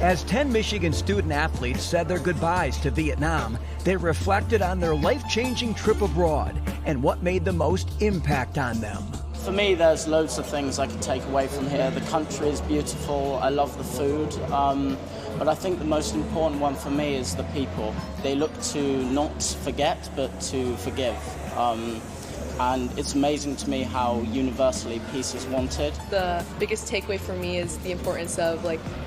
As 10 Michigan student athletes said their goodbyes to Vietnam, they reflected on their life-changing trip abroad and what made the most impact on them. For me, there's loads of things I can take away from here. The country is beautiful. I love the food. But I think the most important one for me is the people. They look to not forget, but to forgive. And it's amazing to me how universally peace is wanted. The biggest takeaway for me is the importance of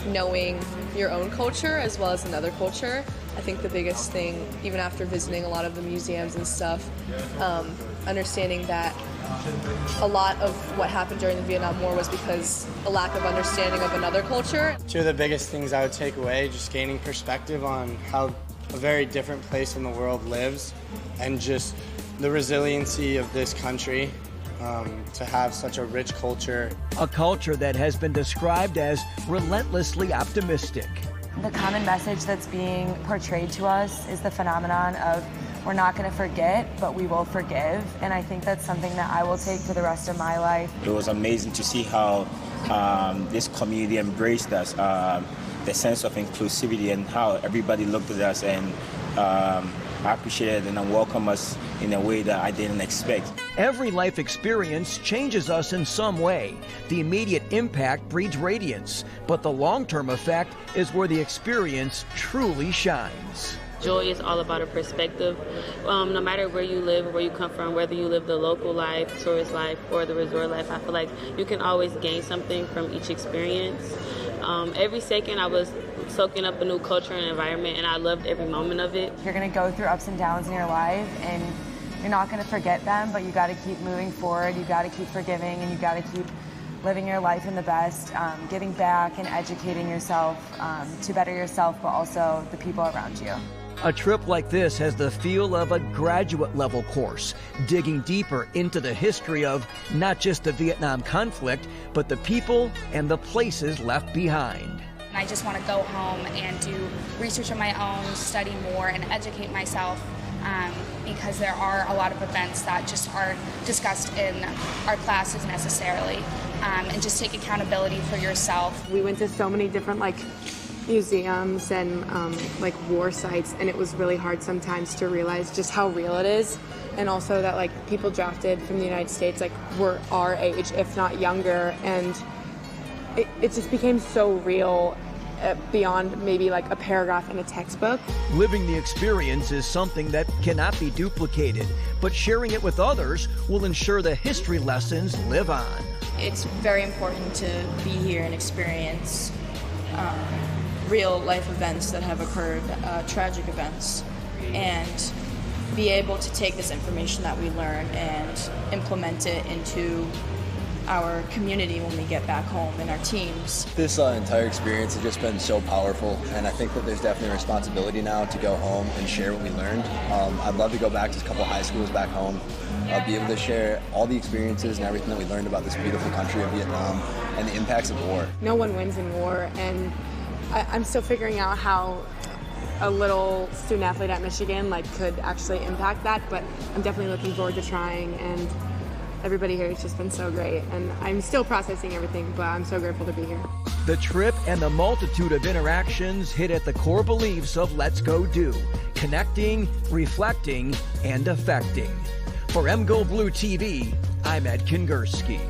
knowing your own culture as well as another culture. I think the biggest thing, even after visiting a lot of the museums and stuff, understanding that a lot of what happened during the Vietnam War was because a lack of understanding of another culture. Two of the biggest things I would take away, just gaining perspective on how a very different place in the world lives, and just the resiliency of this country to have such a rich culture. A culture that has been described as relentlessly optimistic. The common message that's being portrayed to us is the phenomenon of we're not going to forget, but we will forgive. And I think that's something that I will take for the rest of my life. It was amazing to see how this community embraced us, the sense of inclusivity, and how everybody looked at us and appreciated and welcomed us in a way that I didn't expect. Every life experience changes us in some way. The immediate impact breeds radiance, but the long-term effect is where the experience truly shines. Joy is all about a perspective. No matter where you live or where you come from, whether you live the local life, tourist life, or the resort life, I feel like you can always gain something from each experience. Every second I was soaking up a new culture and environment, and I loved every moment of it. You're going to go through ups and downs in your life, and you're not going to forget them, but you got to keep moving forward, you got to keep forgiving, and you got to keep living your life in the best, giving back and educating yourself to better yourself, but also the people around you. A trip like this has the feel of a graduate-level course, digging deeper into the history of not just the Vietnam conflict, but the people and the places left behind. I just want to go home and do research on my own, study more, and educate myself, because there are a lot of events that just aren't discussed in our classes necessarily, and just take accountability for yourself. We went to so many different museums and war sites, and it was really hard sometimes to realize just how real it is, and also that people drafted from the United States were our age, if not younger, and it just became so real beyond maybe a paragraph in a textbook. Living the experience is something that cannot be duplicated, but sharing it with others will ensure the history lessons live on. It's very important to be here and experience real life events that have occurred, tragic events, and be able to take this information that we learn and implement it into our community when we get back home and our teams. This entire experience has just been so powerful, and I think that there's definitely a responsibility now to go home and share what we learned. I'd love to go back to a couple high schools back home, be able to share all the experiences and everything that we learned about this beautiful country of Vietnam and the impacts of war. No one wins in war, and I'm still figuring out how a little student athlete at Michigan could actually impact that, but I'm definitely looking forward to trying, and everybody here has just been so great, and I'm still processing everything, but I'm so grateful to be here. The trip and the multitude of interactions hit at the core beliefs of Let's Go Do: connecting, reflecting, and affecting. For MGO Blue TV, I'm Ed Kingersky.